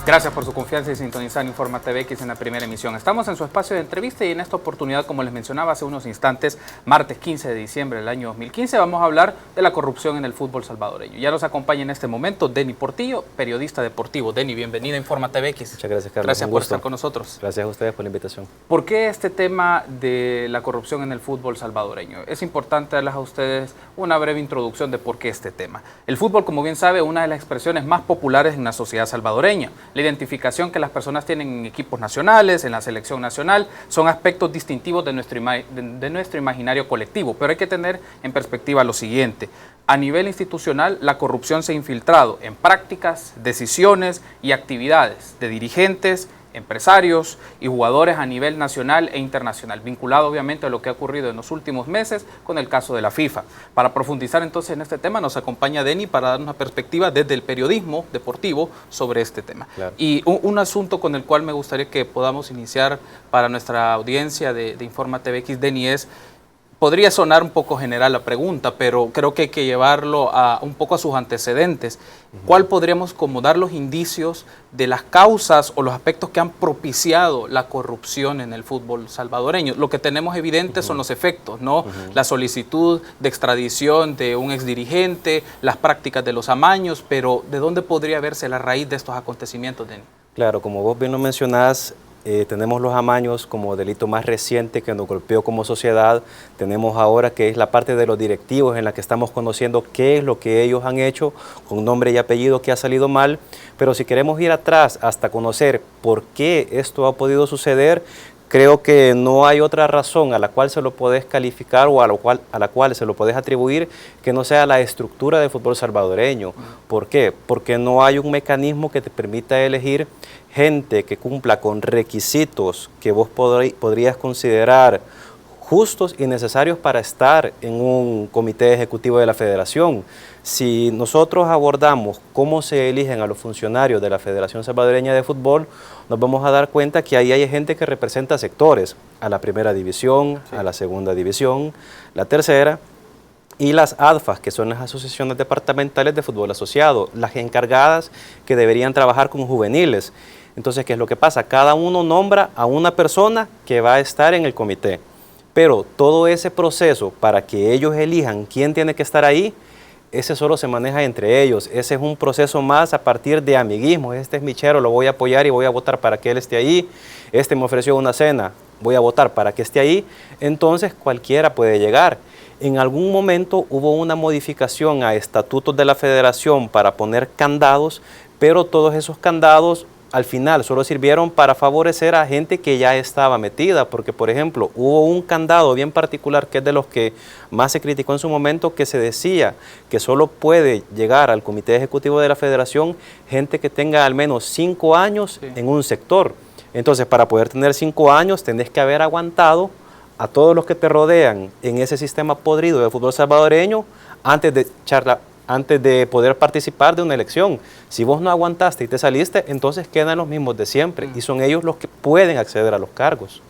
Gracias por su confianza y sintonizar Informa TVX en la primera emisión. Estamos en su espacio de entrevista y en esta oportunidad, como les mencionaba hace unos instantes, martes 15 de diciembre del año 2015, vamos a hablar de la corrupción en el fútbol salvadoreño. Ya nos acompaña en este momento Denny Portillo, periodista deportivo. Denny, bienvenido a Informa TVX. Muchas gracias, Carlos. Gracias por estar con nosotros. Gracias a ustedes por la invitación. ¿Por qué este tema de la corrupción en el fútbol salvadoreño? Es importante darles a ustedes una breve introducción de por qué este tema. El fútbol, como bien sabe, es una de las expresiones más populares en la sociedad salvadoreña. La identificación que las personas tienen en equipos nacionales, en la selección nacional, son aspectos distintivos de nuestro imaginario colectivo, pero hay que tener en perspectiva lo siguiente. A nivel institucional, la corrupción se ha infiltrado en prácticas, decisiones y actividades de dirigentes, empresarios y jugadores a nivel nacional e internacional, vinculado obviamente a lo que ha ocurrido en los últimos meses con el caso de la FIFA. Para profundizar entonces en este tema nos acompaña Denny para dar una perspectiva desde el periodismo deportivo sobre este tema. Claro. Y un asunto con el cual me gustaría que podamos iniciar para nuestra audiencia de Informa TVX, Denny, es... Podría sonar un poco general la pregunta, pero creo que hay que llevarlo un poco a sus antecedentes. ¿Cuál podríamos como dar los indicios de las causas o los aspectos que han propiciado la corrupción en el fútbol salvadoreño? Lo que tenemos evidente son los efectos, ¿no? La solicitud de extradición de un exdirigente, las prácticas de los amaños, pero ¿de dónde podría verse la raíz de estos acontecimientos, Denny? Claro, como vos bien lo mencionás, tenemos los amaños como delito más reciente que nos golpeó como sociedad. Tenemos ahora que es la parte de los directivos en la que estamos conociendo qué es lo que ellos han hecho con nombre y apellido que ha salido mal. Pero si queremos ir atrás hasta conocer por qué esto ha podido suceder, creo que no hay otra razón a la cual se lo podés calificar o a la cual se lo podés atribuir que no sea la estructura del fútbol salvadoreño. ¿Por qué? Porque no hay un mecanismo que te permita elegir gente que cumpla con requisitos que vos podrías considerar justos y necesarios para estar en un comité ejecutivo de la federación. Si nosotros abordamos cómo se eligen a los funcionarios de la Federación Salvadoreña de Fútbol, nos vamos a dar cuenta que ahí hay gente que representa sectores, a la primera división, sí, a la segunda división, la tercera, y las ADFAs, que son las asociaciones departamentales de fútbol asociado, las encargadas que deberían trabajar con juveniles. Entonces, ¿qué es lo que pasa? Cada uno nombra a una persona que va a estar en el comité, pero todo ese proceso para que ellos elijan quién tiene que estar ahí, ese solo se maneja entre ellos. Ese es un proceso más a partir de amiguismo. Este es mi chero, lo voy a apoyar y voy a votar para que él esté ahí. Este me ofreció una cena, voy a votar para que esté ahí. Entonces cualquiera puede llegar. En algún momento hubo una modificación a estatutos de la federación para poner candados, pero todos esos candados al final solo sirvieron para favorecer a gente que ya estaba metida, porque por ejemplo hubo un candado bien particular que es de los que más se criticó en su momento, que se decía que solo puede llegar al comité ejecutivo de la federación gente que tenga al menos 5 años en un sector. Entonces, para poder tener 5 años tenés que haber aguantado a todos los que te rodean en ese sistema podrido del fútbol salvadoreño antes de poder participar de una elección. Si vos no aguantaste y te saliste, entonces quedan los mismos de siempre y son ellos los que pueden acceder a los cargos.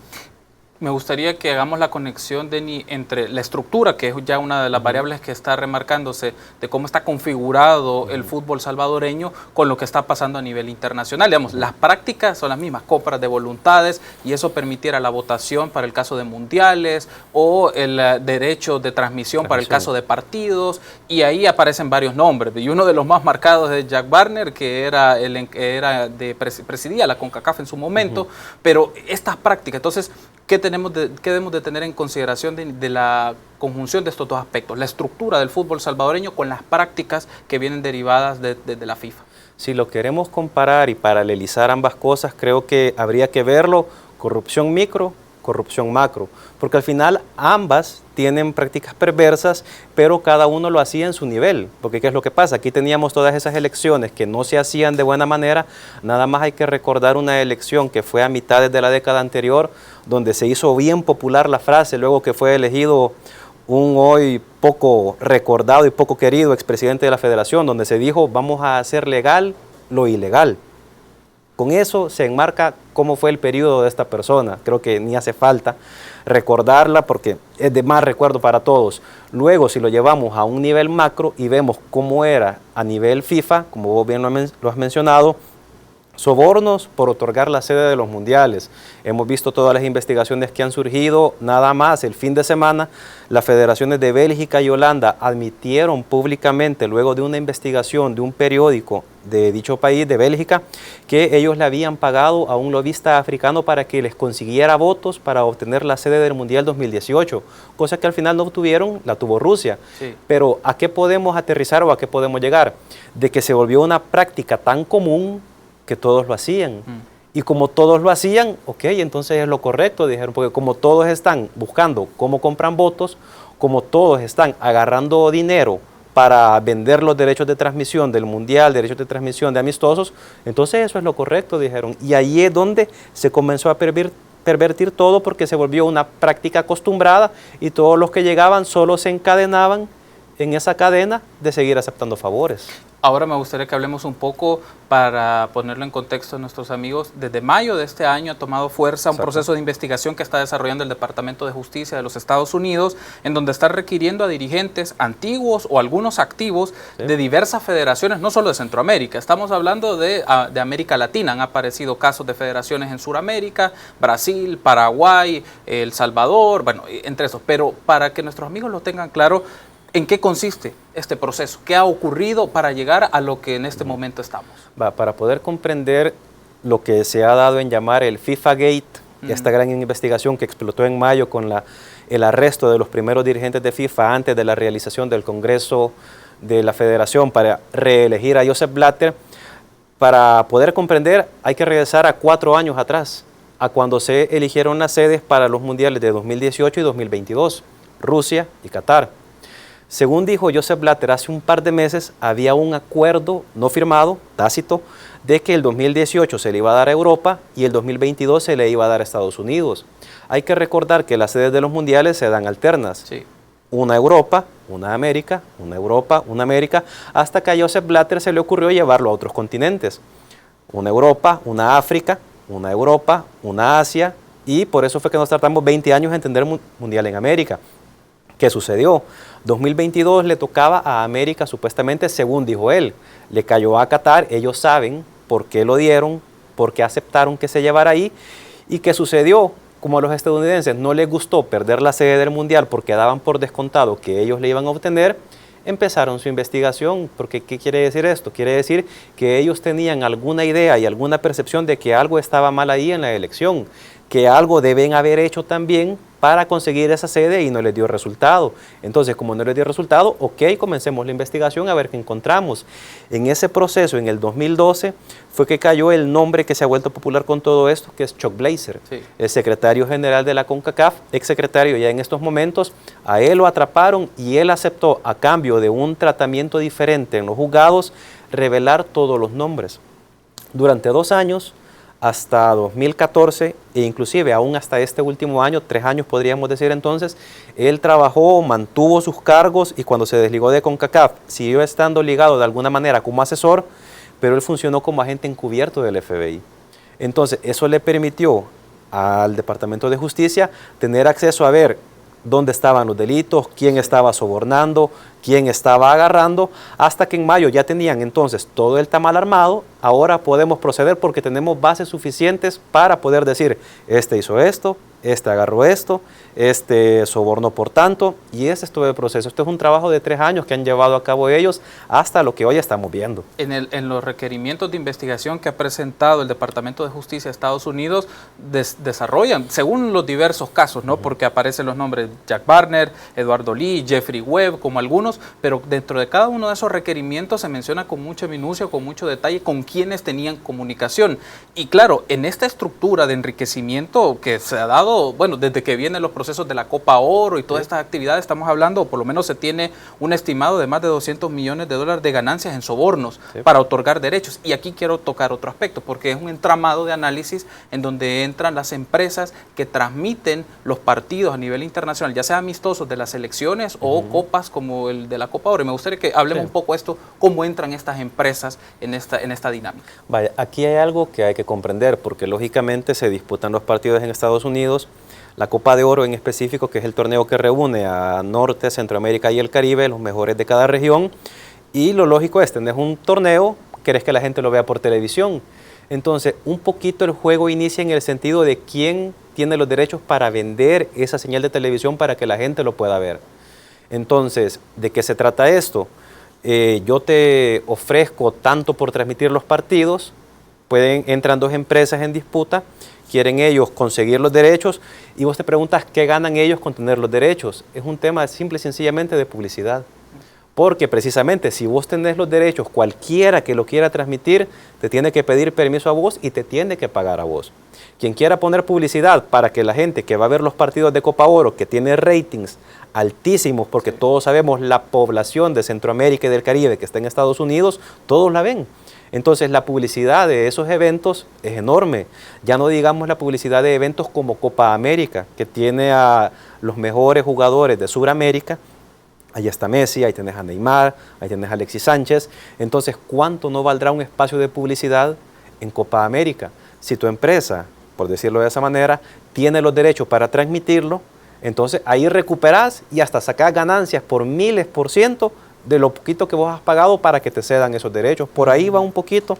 Me gustaría que hagamos la conexión, Denny, entre la estructura, que es ya una de las variables que está remarcándose, de cómo está configurado el fútbol salvadoreño con lo que está pasando a nivel internacional. Digamos, las prácticas son las mismas, compras de voluntades, y eso permitiera la votación para el caso de mundiales o el derecho de transmisión para el caso de partidos, y ahí aparecen varios nombres. Y uno de los más marcados es Jack Barner, que presidía la CONCACAF en su momento, pero estas prácticas, entonces, ¿qué debemos de tener en consideración de la conjunción de estos dos aspectos? La estructura del fútbol salvadoreño con las prácticas que vienen derivadas de la FIFA. Si lo queremos comparar y paralelizar ambas cosas, creo que habría que verlo corrupción micro, corrupción macro, porque al final ambas tienen prácticas perversas, pero cada uno lo hacía en su nivel, porque ¿qué es lo que pasa? Aquí teníamos todas esas elecciones que no se hacían de buena manera. Nada más hay que recordar una elección que fue a mitades de la década anterior, donde se hizo bien popular la frase, luego que fue elegido un hoy poco recordado y poco querido expresidente de la federación, donde se dijo, vamos a hacer legal lo ilegal. Con eso se enmarca cómo fue el periodo de esta persona. Creo que ni hace falta recordarla porque es de más recuerdo para todos. Luego, si lo llevamos a un nivel macro y vemos cómo era a nivel FIFA, como vos bien lo has mencionado, sobornos por otorgar la sede de los mundiales. Hemos visto todas las investigaciones que han surgido, nada más el fin de semana las federaciones de Bélgica y Holanda admitieron públicamente, luego de una investigación de un periódico de dicho país, de Bélgica, que ellos le habían pagado a un lobista africano para que les consiguiera votos para obtener la sede del Mundial 2018, cosa que al final no obtuvieron, la tuvo Rusia. Sí. Pero ¿a qué podemos aterrizar o a qué podemos llegar? De que se volvió una práctica tan común que todos lo hacían. Y como todos lo hacían, ok, entonces es lo correcto, dijeron, porque como todos están buscando cómo compran votos, como todos están agarrando dinero para vender los derechos de transmisión del Mundial, derechos de transmisión de amistosos, entonces eso es lo correcto, dijeron. Y ahí es donde se comenzó a pervertir todo, porque se volvió una práctica acostumbrada y todos los que llegaban solo se encadenaban en esa cadena de seguir aceptando favores. Ahora me gustaría que hablemos un poco, para ponerlo en contexto a nuestros amigos. Desde mayo de este año ha tomado fuerza un proceso de investigación que está desarrollando el Departamento de Justicia de los Estados Unidos, en donde está requiriendo a dirigentes antiguos o algunos activos de diversas federaciones, no solo de Centroamérica, estamos hablando de América Latina. Han aparecido casos de federaciones en Sudamérica, Brasil, Paraguay, El Salvador, bueno, entre esos. Pero para que nuestros amigos lo tengan claro, ¿en qué consiste este proceso? ¿Qué ha ocurrido para llegar a lo que en este momento estamos? Para poder comprender lo que se ha dado en llamar el FIFA Gate, esta gran investigación que explotó en mayo con el arresto de los primeros dirigentes de FIFA antes de la realización del Congreso de la Federación para reelegir a Joseph Blatter, para poder comprender hay que regresar a 4 años atrás, a cuando se eligieron las sedes para los mundiales de 2018 y 2022, Rusia y Qatar. Según dijo Joseph Blatter hace un par de meses, había un acuerdo no firmado, tácito, de que el 2018 se le iba a dar a Europa y el 2022 se le iba a dar a Estados Unidos. Hay que recordar que las sedes de los mundiales se dan alternas. Sí. Una Europa, una América, una Europa, una América, hasta que a Joseph Blatter se le ocurrió llevarlo a otros continentes. Una Europa, una África, una Europa, una Asia, y por eso fue que nos tardamos 20 años en entender el Mundial en América. ¿Qué sucedió? 2022 le tocaba a América, supuestamente, según dijo él. Le cayó a Qatar, ellos saben por qué lo dieron, por qué aceptaron que se llevara ahí. ¿Y qué sucedió? Como a los estadounidenses no les gustó perder la sede del Mundial porque daban por descontado que ellos le iban a obtener, empezaron su investigación. Porque ¿qué quiere decir esto? Quiere decir que ellos tenían alguna idea y alguna percepción de que algo estaba mal ahí en la elección, que algo deben haber hecho también para conseguir esa sede y no les dio resultado. Entonces, como no les dio resultado, ok, comencemos la investigación a ver qué encontramos. En ese proceso, en el 2012, fue que cayó el nombre que se ha vuelto popular con todo esto, que es Chuck Blazer, sí, el secretario general de la CONCACAF, exsecretario ya en estos momentos. A él lo atraparon y él aceptó, a cambio de un tratamiento diferente en los juzgados, revelar todos los nombres. Durante 2 años, hasta 2014 e inclusive aún hasta este último año, 3 años podríamos decir entonces, él trabajó, mantuvo sus cargos y cuando se desligó de CONCACAF siguió estando ligado de alguna manera como asesor, pero él funcionó como agente encubierto del FBI. Entonces eso le permitió al Departamento de Justicia tener acceso a ver dónde estaban los delitos, quién estaba sobornando, quién estaba agarrando, hasta que en mayo ya tenían entonces todo el tamal armado. Ahora podemos proceder porque tenemos bases suficientes para poder decir, este hizo esto, este agarró esto, este sobornó por tanto, y ese es todo el proceso. Este es un trabajo de 3 años que han llevado a cabo ellos hasta lo que hoy estamos viendo. En los requerimientos de investigación que ha presentado el Departamento de Justicia de Estados Unidos, desarrollan, según los diversos casos, ¿no? Porque aparecen los nombres Jack Barner, Eduardo Lee, Jeffrey Webb, como algunos, pero dentro de cada uno de esos requerimientos se menciona con mucha minucia, con mucho detalle, con quienes tenían comunicación. Y claro, en esta estructura de enriquecimiento que se ha dado, bueno, desde que vienen los procesos de la Copa Oro y todas estas actividades, estamos hablando, o por lo menos se tiene un estimado de más de $200 millones de ganancias en sobornos para otorgar derechos. Y aquí quiero tocar otro aspecto, porque es un entramado de análisis en donde entran las empresas que transmiten los partidos a nivel internacional, ya sea amistosos de las selecciones o copas como el de la Copa Oro. Y me gustaría que hablemos un poco de esto, cómo entran estas empresas en esta dinámica. Vaya, aquí hay algo que hay que comprender, porque lógicamente se disputan los partidos en Estados Unidos, la Copa de Oro en específico, que es el torneo que reúne a Norte, Centroamérica y el Caribe, los mejores de cada región, y lo lógico es, tenés un torneo, querés que la gente lo vea por televisión. Entonces, un poquito el juego inicia en el sentido de quién tiene los derechos para vender esa señal de televisión para que la gente lo pueda ver. Entonces, ¿de qué se trata esto? Yo te ofrezco tanto por transmitir los partidos, entran dos empresas en disputa, quieren ellos conseguir los derechos y vos te preguntas qué ganan ellos con tener los derechos. Es un tema simple y sencillamente de publicidad. Porque precisamente si vos tenés los derechos, cualquiera que lo quiera transmitir, te tiene que pedir permiso a vos y te tiene que pagar a vos. Quien quiera poner publicidad para que la gente que va a ver los partidos de Copa Oro, que tiene ratings altísimos, porque todos sabemos la población de Centroamérica y del Caribe que está en Estados Unidos, todos la ven. Entonces la publicidad de esos eventos es enorme. Ya no digamos la publicidad de eventos como Copa América, que tiene a los mejores jugadores de Sudamérica. Ahí está Messi, ahí tenés a Neymar, ahí tenés a Alexis Sánchez. Entonces, ¿cuánto no valdrá un espacio de publicidad en Copa América? Si tu empresa, por decirlo de esa manera, tiene los derechos para transmitirlo, entonces ahí recuperás y hasta sacás ganancias por miles por ciento de lo poquito que vos has pagado para que te cedan esos derechos. Por ahí va un poquito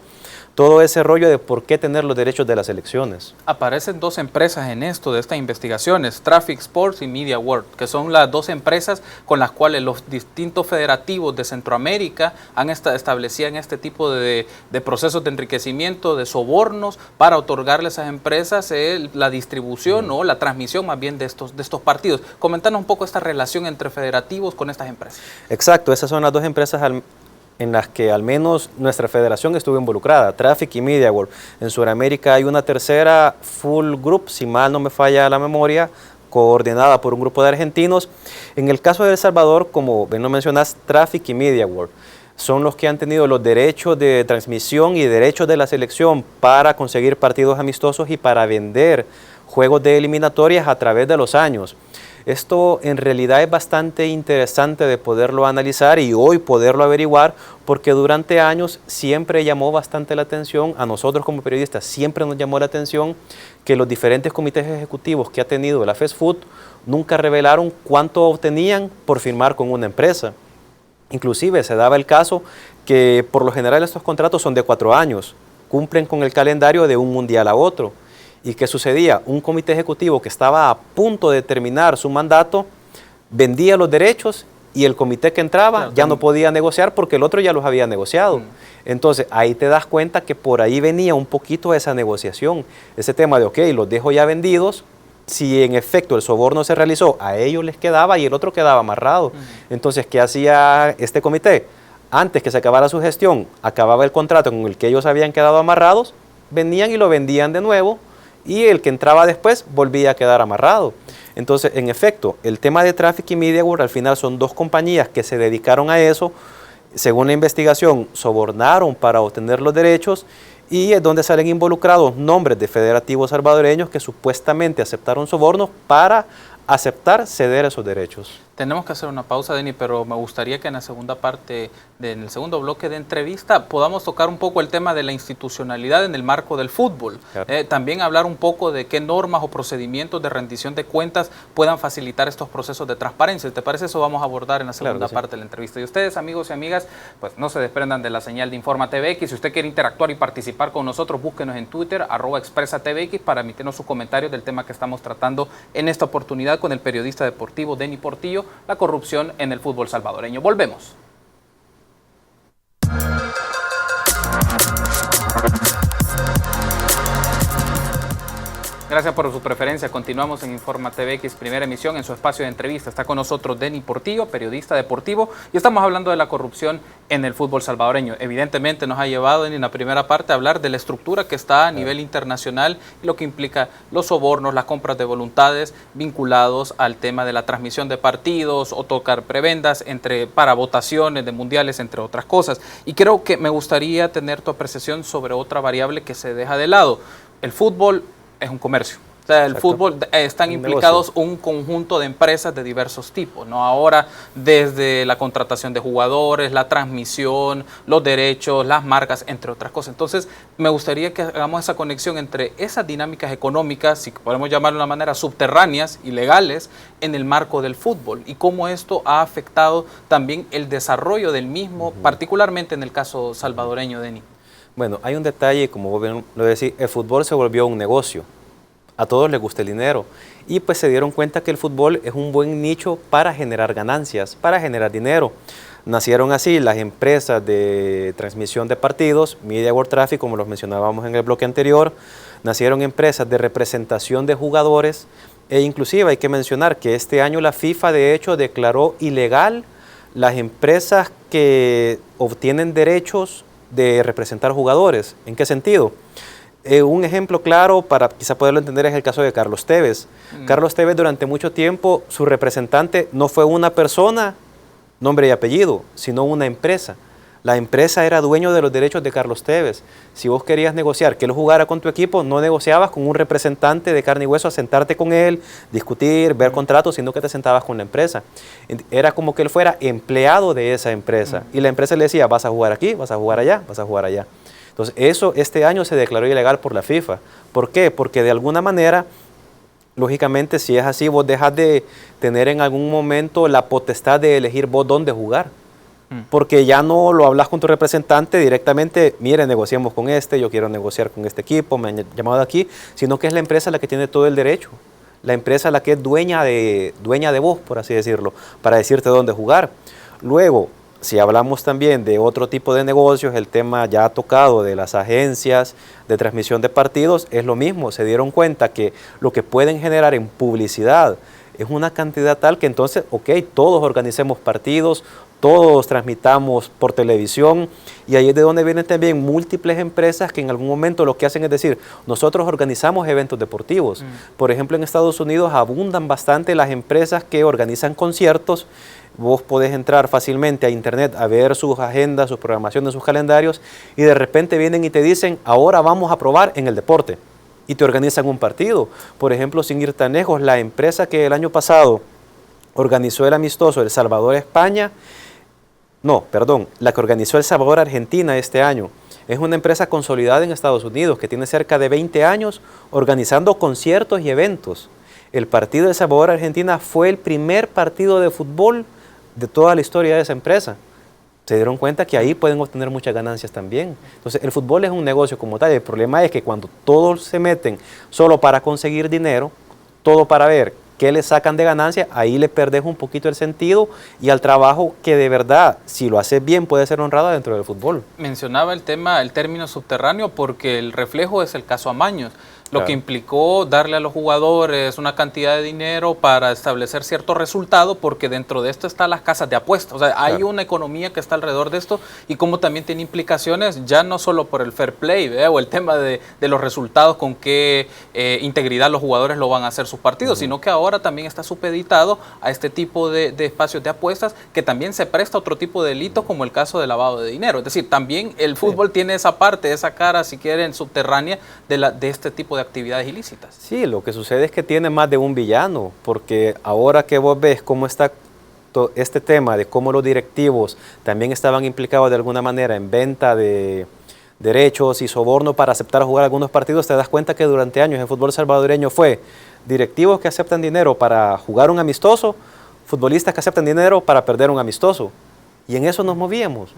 todo ese rollo de por qué tener los derechos de las elecciones. Aparecen dos empresas en esto, de estas investigaciones, Traffic Sports y Media World, que son las dos empresas con las cuales los distintos federativos de Centroamérica establecían este tipo de procesos de enriquecimiento, de sobornos, para otorgarle a esas empresas la distribución o la transmisión más bien de estos partidos. Comentanos un poco esta relación entre federativos con estas empresas. Exacto, esas son las dos empresas en las que al menos nuestra federación estuvo involucrada, Traffic y Media World. En Sudamérica hay una tercera, Full Group, si mal no me falla la memoria, coordinada por un grupo de argentinos. En el caso de El Salvador, como bien lo mencionas, Traffic y Media World son los que han tenido los derechos de transmisión y derechos de la selección para conseguir partidos amistosos y para vender juegos de eliminatorias a través de los años. Esto en realidad es bastante interesante de poderlo analizar y hoy poderlo averiguar, porque durante años siempre llamó bastante la atención, a nosotros como periodistas siempre nos llamó la atención que los diferentes comités ejecutivos que ha tenido la FESFUT nunca revelaron cuánto obtenían por firmar con una empresa. Inclusive se daba el caso que por lo general estos contratos son de 4 años, cumplen con el calendario de un mundial a otro. ¿Y qué sucedía? Un comité ejecutivo que estaba a punto de terminar su mandato vendía los derechos y el comité que entraba ya no podía negociar porque el otro ya los había negociado. Entonces ahí te das cuenta que por ahí venía un poquito esa negociación, ese tema de ok, los dejo ya vendidos, si en efecto el soborno se realizó, a ellos les quedaba y el otro quedaba amarrado. Entonces, ¿qué hacía este comité? Antes que se acabara su gestión, acababa el contrato con el que ellos habían quedado amarrados, venían y lo vendían de nuevo, y el que entraba después volvía a quedar amarrado. Entonces, en efecto, el tema de Traffic y Media World al final son dos compañías que se dedicaron a eso, según la investigación, sobornaron para obtener los derechos y es donde salen involucrados nombres de federativos salvadoreños que supuestamente aceptaron sobornos para aceptar ceder esos derechos. Tenemos que hacer una pausa, Denny, pero me gustaría que en la segunda parte, en el segundo bloque de entrevista, podamos tocar un poco el tema de la institucionalidad en el marco del fútbol. Claro. También hablar un poco de qué normas o procedimientos de rendición de cuentas puedan facilitar estos procesos de transparencia. ¿Te parece? Eso vamos a abordar en la segunda parte de la entrevista. Y ustedes, amigos y amigas, pues no se desprendan de la señal de Informa TVX. Si usted quiere interactuar y participar con nosotros, búsquenos en Twitter, @ExpresaTVX, para emitirnos sus comentarios del tema que estamos tratando en esta oportunidad con el periodista deportivo Denny Portillo, la corrupción en el fútbol salvadoreño. Volvemos. Gracias por su preferencia. Continuamos en Informa TVX, primera emisión, en su espacio de entrevista. Está con nosotros Denny Portillo, periodista deportivo, y estamos hablando de la corrupción en el fútbol salvadoreño. Evidentemente nos ha llevado en la primera parte a hablar de la estructura que está a nivel internacional y lo que implica los sobornos, las compras de voluntades vinculados al tema de la transmisión de partidos, otorgar prebendas para votaciones de mundiales, entre otras cosas. Y creo que me gustaría tener tu apreciación sobre otra variable que se deja de lado. El fútbol es un comercio. O sea, el fútbol están implicados un conjunto de empresas de diversos tipos, ¿no? Ahora, desde la contratación de jugadores, la transmisión, los derechos, las marcas, entre otras cosas. Entonces, me gustaría que hagamos esa conexión entre esas dinámicas económicas, si podemos llamarlo de una manera subterráneas, ilegales, en el marco del fútbol y cómo esto ha afectado también el desarrollo del mismo, particularmente en el caso salvadoreño, Denny. Bueno, hay un detalle, como vos bien lo decís, el fútbol se volvió un negocio. A todos les gusta el dinero. Y pues se dieron cuenta que el fútbol es un buen nicho para generar ganancias, para generar dinero. Nacieron así las empresas de transmisión de partidos, Media World Traffic, como los mencionábamos en el bloque anterior. Nacieron empresas de representación de jugadores. E inclusive hay que mencionar que este año la FIFA de hecho declaró ilegal las empresas que obtienen derechos de representar jugadores. ¿En qué sentido? Un ejemplo claro para quizá poderlo entender es el caso de Carlos Tevez. Carlos Tevez durante mucho tiempo su representante no fue una persona, nombre y apellido, sino una empresa. La empresa era dueño de los derechos de Carlos Tevez. Si vos querías negociar que él jugara con tu equipo, no negociabas con un representante de carne y hueso a sentarte con él, discutir, ver contratos, sino que te sentabas con la empresa. Era como que él fuera empleado de esa empresa. Y la empresa le decía, vas a jugar aquí, vas a jugar allá, vas a jugar allá. Entonces, eso este año se declaró ilegal por la FIFA. ¿Por qué? Porque de alguna manera, lógicamente, si es así, vos dejas de tener en algún momento la potestad de elegir vos dónde jugar. Porque ya no lo hablas con tu representante directamente, mire, negociamos con este, yo quiero negociar con este equipo, me han llamado de aquí, sino que es la empresa la que tiene todo el derecho. La empresa la que es dueña de vos, por así decirlo, para decirte dónde jugar. Luego, si hablamos también de otro tipo de negocios, el tema ya tocado de las agencias de transmisión de partidos, es lo mismo. Se dieron cuenta que lo que pueden generar en publicidad es una cantidad tal que entonces, ok, todos organicemos partidos, todos transmitamos por televisión, y ahí es de donde vienen también múltiples empresas que en algún momento lo que hacen es decir, nosotros organizamos eventos deportivos. Por ejemplo, en Estados Unidos abundan bastante las empresas que organizan conciertos. Vos podés entrar fácilmente a internet a ver sus agendas, sus programaciones, sus calendarios, y de repente vienen y te dicen, ahora vamos a probar en el deporte, y te organizan un partido. Por ejemplo, sin ir tan lejos, la empresa que el año pasado organizó el amistoso El Salvador-España, la que organizó El Salvador-Argentina este año, es una empresa consolidada en Estados Unidos que tiene cerca de 20 años organizando conciertos y eventos. El partido de El Salvador-Argentina fue el primer partido de fútbol de toda la historia de esa empresa. Se dieron cuenta que ahí pueden obtener muchas ganancias también. Entonces, el fútbol es un negocio como tal. El problema es que cuando todos se meten solo para conseguir dinero, todo para ver qué le sacan de ganancia, ahí le perdés un poquito el sentido y al trabajo que de verdad, si lo haces bien, puede ser honrado dentro del fútbol. Mencionaba el término subterráneo, porque el reflejo es el caso Amaños. Lo que implicó darle a los jugadores una cantidad de dinero para establecer cierto resultado, porque dentro de esto están las casas de apuestas. O sea, hay una economía que está alrededor de esto, y como también tiene implicaciones ya no solo por el fair play, o el tema de los resultados, con qué integridad los jugadores lo van a hacer sus partidos, sino que ahora también está supeditado a este tipo de espacios de apuestas, que también se presta a otro tipo de delitos, como el caso de lavado de dinero. Es decir, también el fútbol tiene esa parte, esa cara, si quieren, subterránea de este tipo de actividades ilícitas. Sí, lo que sucede es que tiene más de un villano, porque ahora que vos ves cómo está este tema de cómo los directivos también estaban implicados de alguna manera en venta de derechos y soborno para aceptar jugar algunos partidos, te das cuenta que durante años el fútbol salvadoreño fue directivos que aceptan dinero para jugar un amistoso, futbolistas que aceptan dinero para perder un amistoso, y en eso nos movíamos.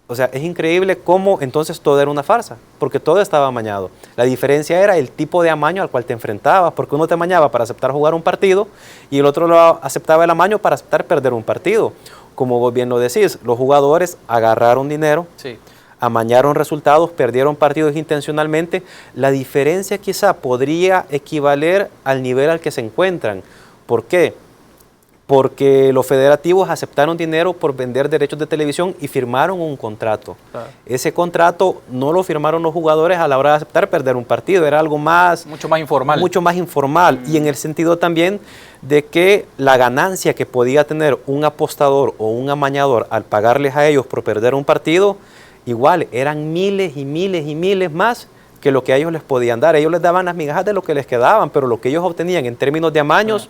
O sea, es increíble cómo entonces todo era una farsa, porque todo estaba amañado. La diferencia era el tipo de amaño al cual te enfrentabas, porque uno te amañaba para aceptar jugar un partido y el otro lo aceptaba el amaño para aceptar perder un partido. Como vos bien lo decís, los jugadores agarraron dinero, amañaron resultados, perdieron partidos intencionalmente. La diferencia quizá podría equivaler al nivel al que se encuentran. ¿Por qué? Porque los federativos aceptaron dinero por vender derechos de televisión y firmaron un contrato. Ese contrato no lo firmaron los jugadores a la hora de aceptar perder un partido, era algo más... Mucho más informal. Mucho más informal, y en el sentido también de que la ganancia que podía tener un apostador o un amañador al pagarles a ellos por perder un partido, igual eran miles y miles y miles más que lo que a ellos les podían dar. Ellos les daban las migajas de lo que les quedaban, pero lo que ellos obtenían en términos de amaños...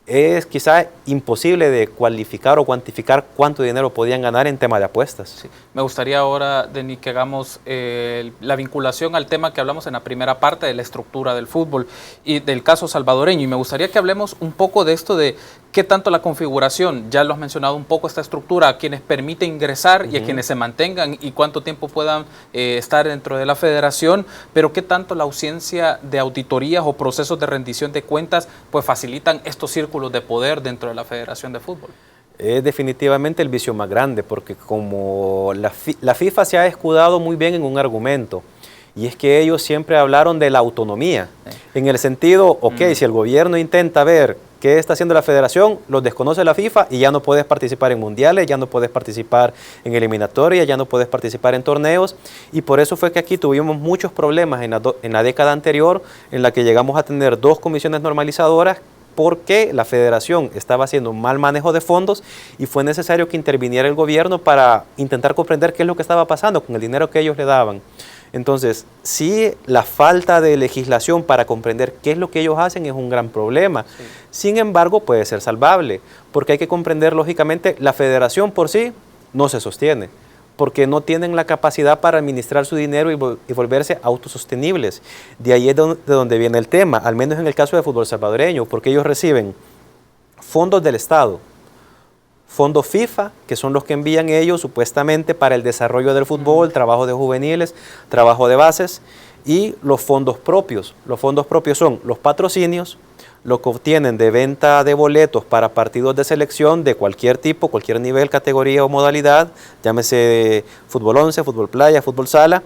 es quizá imposible de cualificar o cuantificar cuánto dinero podían ganar en tema de apuestas. Sí. Me gustaría ahora, Denis, que hagamos la vinculación al tema que hablamos en la primera parte de la estructura del fútbol y del caso salvadoreño. Y me gustaría que hablemos un poco de esto de ¿Qué tanto la configuración? Ya lo has mencionado un poco, esta estructura, a quienes permite ingresar y a quienes se mantengan y cuánto tiempo puedan estar dentro de la federación, pero ¿qué tanto la ausencia de auditorías o procesos de rendición de cuentas pues facilitan estos círculos de poder dentro de la Federación de Fútbol? Es definitivamente el vicio más grande, porque como la FIFA se ha escudado muy bien en un argumento, y es que ellos siempre hablaron de la autonomía, en el sentido, ok, si el gobierno intenta ver qué está haciendo la federación, los desconoce la FIFA y ya no puedes participar en mundiales, ya no puedes participar en eliminatorias, ya no puedes participar en torneos, y por eso fue que aquí tuvimos muchos problemas en la década anterior, en la que llegamos a tener 2 comisiones normalizadoras, porque la federación estaba haciendo un mal manejo de fondos y fue necesario que interviniera el gobierno para intentar comprender qué es lo que estaba pasando con el dinero que ellos le daban. Entonces, sí, la falta de legislación para comprender qué es lo que ellos hacen es un gran problema. Sí. Sin embargo, puede ser salvable, porque hay que comprender, lógicamente, la federación por sí no se sostiene, porque no tienen la capacidad para administrar su dinero y volverse autosostenibles. De ahí es de donde viene el tema, al menos en el caso del fútbol salvadoreño, porque ellos reciben fondos del Estado, fondos FIFA, que son los que envían ellos supuestamente para el desarrollo del fútbol, trabajo de juveniles, trabajo de bases, y los fondos propios. Los fondos propios son los patrocinios, lo que obtienen de venta de boletos para partidos de selección de cualquier tipo, cualquier nivel, categoría o modalidad, llámese fútbol 11, fútbol playa, fútbol sala.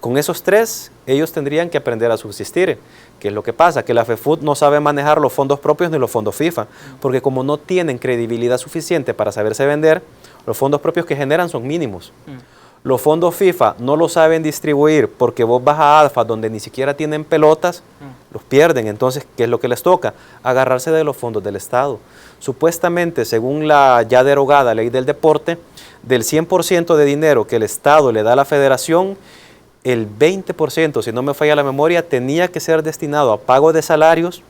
Con esos 3, ellos tendrían que aprender a subsistir. ¿Qué es lo que pasa? Que la FEFUT no sabe manejar los fondos propios ni los fondos FIFA, porque como no tienen credibilidad suficiente para saberse vender, los fondos propios que generan son mínimos. Los fondos FIFA no lo saben distribuir porque vos vas a ADFA donde ni siquiera tienen pelotas, los pierden. Entonces, ¿qué es lo que les toca? Agarrarse de los fondos del Estado. Supuestamente, según la ya derogada ley del deporte, del 100% de dinero que el Estado le da a la federación, el 20%, si no me falla la memoria, tenía que ser destinado a pago de salarios,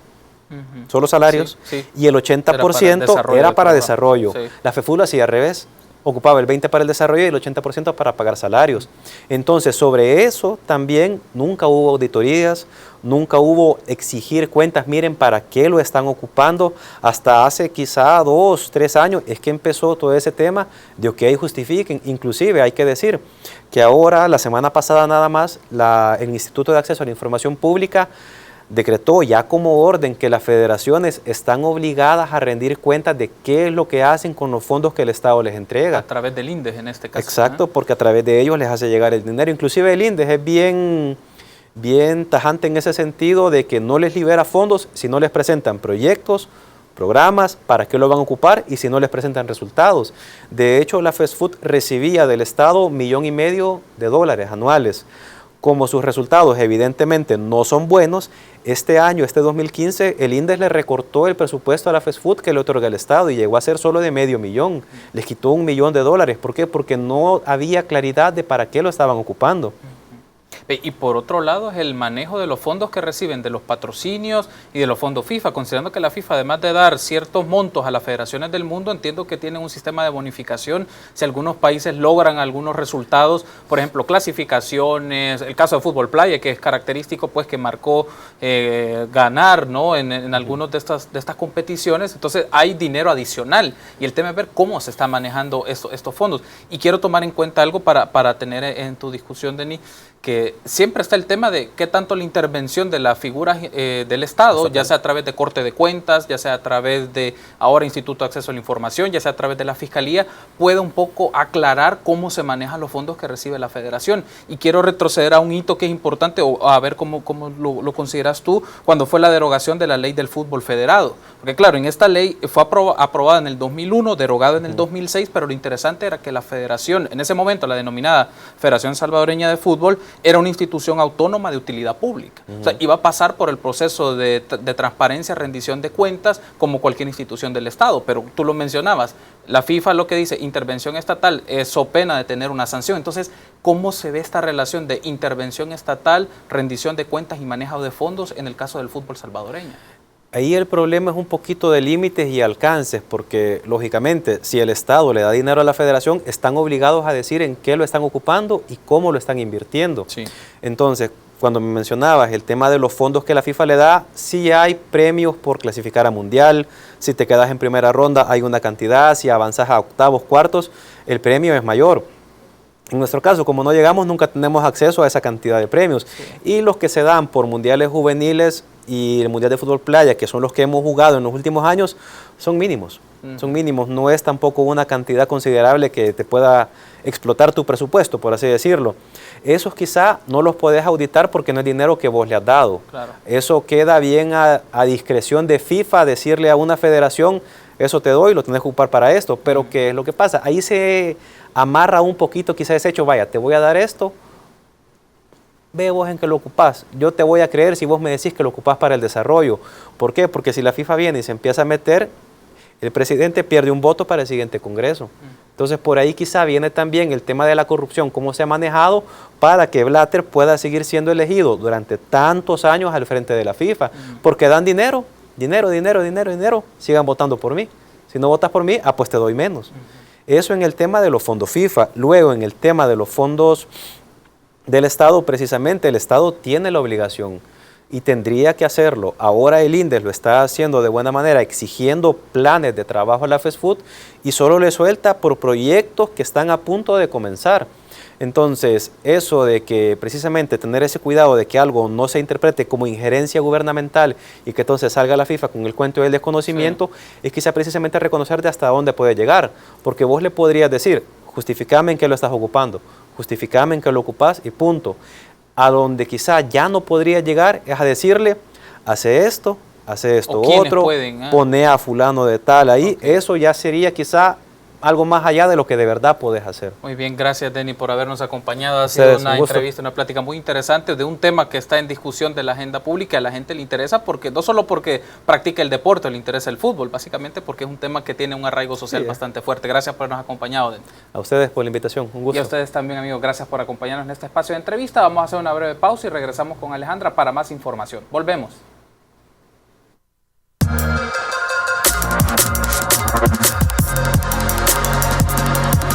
solo salarios, y el 80% era para desarrollo. Sí. La FEFUT lo hacía al revés. Ocupaba el 20% para el desarrollo y el 80% para pagar salarios. Entonces, sobre eso también nunca hubo auditorías, nunca hubo exigir cuentas, miren para qué lo están ocupando. Hasta hace quizá 2, 3 años es que empezó todo ese tema de que ahí justifiquen. Inclusive hay que decir que ahora, la semana pasada nada más, el Instituto de Acceso a la Información Pública decretó ya como orden que las federaciones están obligadas a rendir cuentas de qué es lo que hacen con los fondos que el Estado les entrega. A través del INDES en este caso. Exacto, porque a través de ellos les hace llegar el dinero. Inclusive el INDES es bien tajante en ese sentido de que no les libera fondos si no les presentan proyectos, programas, para qué lo van a ocupar y si no les presentan resultados. De hecho, la FESFUT recibía del Estado $1,5 millones anuales. Como sus resultados evidentemente no son buenos, este año, este 2015, el INDES le recortó el presupuesto a la FESFUT que le otorga el Estado y llegó a ser solo de $500,000. Les quitó $1 millón. ¿Por qué? Porque no había claridad de para qué lo estaban ocupando. Y por otro lado es el manejo de los fondos que reciben de los patrocinios y de los fondos FIFA, considerando que la FIFA, además de dar ciertos montos a las federaciones del mundo, entiendo que tienen un sistema de bonificación si algunos países logran algunos resultados, por ejemplo, clasificaciones, el caso de fútbol playa, que es característico, pues que marcó ganar, ¿no?, en algunas de estas competiciones. Entonces hay dinero adicional y el tema es ver cómo se está manejando estos fondos. Y quiero tomar en cuenta algo para tener en tu discusión, Denis, que siempre está el tema de qué tanto la intervención de la figura del Estado, ya sea a través de Corte de Cuentas, ya sea a través de ahora Instituto de Acceso a la Información, ya sea a través de la Fiscalía, puede un poco aclarar cómo se manejan los fondos que recibe la Federación. Y quiero retroceder a un hito que es importante, o a ver cómo lo consideras tú, cuando fue la derogación de la Ley del Fútbol Federado. Porque claro, en esta ley fue aprobada en el 2001, derogada en el 2006, pero lo interesante era que la Federación, en ese momento la denominada Federación Salvadoreña de Fútbol, era una institución autónoma de utilidad pública. O sea, iba a pasar por el proceso de transparencia, rendición de cuentas, como cualquier institución del Estado. Pero tú lo mencionabas, la FIFA lo que dice, intervención estatal, so pena de tener una sanción. Entonces, ¿cómo se ve esta relación de intervención estatal, rendición de cuentas y manejo de fondos en el caso del fútbol salvadoreño? Ahí el problema es un poquito de límites y alcances, porque lógicamente si el Estado le da dinero a la Federación, están obligados a decir en qué lo están ocupando y cómo lo están invirtiendo. Sí. Entonces, cuando me mencionabas el tema de los fondos que la FIFA le da, sí hay premios por clasificar a Mundial, si te quedas en primera ronda hay una cantidad, si avanzas a octavos, cuartos, el premio es mayor. En nuestro caso, como no llegamos, nunca tenemos acceso a esa cantidad de premios. Sí. Y los que se dan por mundiales juveniles y el Mundial de Fútbol Playa, que son los que hemos jugado en los últimos años, son mínimos. Son mínimos, no es tampoco una cantidad considerable que te pueda explotar tu presupuesto, por así decirlo. Esos quizá no los podés auditar porque no es dinero que vos le has dado. Claro. Eso queda bien a discreción de FIFA, decirle a una federación, eso te doy, lo tenés que ocupar para esto. Pero ¿qué es lo que pasa? Ahí se amarra un poquito quizá ese hecho, vaya, te voy a dar esto, ve vos en que lo ocupás. Yo te voy a creer si vos me decís que lo ocupás para el desarrollo. ¿Por qué? Porque si la FIFA viene y se empieza a meter, el presidente pierde un voto para el siguiente Congreso. Entonces, por ahí quizá viene también el tema de la corrupción, cómo se ha manejado para que Blatter pueda seguir siendo elegido durante tantos años al frente de la FIFA. Porque dan dinero, sigan votando por mí. Si no votas por mí, pues te doy menos. Eso en el tema de los fondos FIFA. Luego, en el tema de los fondos del Estado, precisamente el Estado tiene la obligación y tendría que hacerlo. Ahora el INDES lo está haciendo de buena manera, exigiendo planes de trabajo a la FESFUT y solo le suelta por proyectos que están a punto de comenzar. Entonces, eso de que precisamente tener ese cuidado de que algo no se interprete como injerencia gubernamental y que entonces salga la FIFA con el cuento del desconocimiento, es quizá precisamente reconocer de hasta dónde puede llegar. Porque vos le podrías decir, justificame en que lo estás ocupando, justificame en que lo ocupás y punto. A donde quizá ya no podría llegar es a decirle, hace esto otro, pone a fulano de tal ahí, eso ya sería quizá algo más allá de lo que de verdad podés hacer. Muy bien, gracias Denny por habernos acompañado. Ha sido una entrevista, una plática muy interesante de un tema que está en discusión de la agenda pública. A la gente le interesa porque no solo porque practica el deporte, le interesa el fútbol, básicamente porque es un tema que tiene un arraigo social bastante fuerte. Gracias por habernos acompañado, Denny. A ustedes por la invitación, un gusto. Y a ustedes también, amigos, gracias por acompañarnos en este espacio de entrevista. Vamos a hacer una breve pausa y regresamos con Alejandra para más información. Volvemos.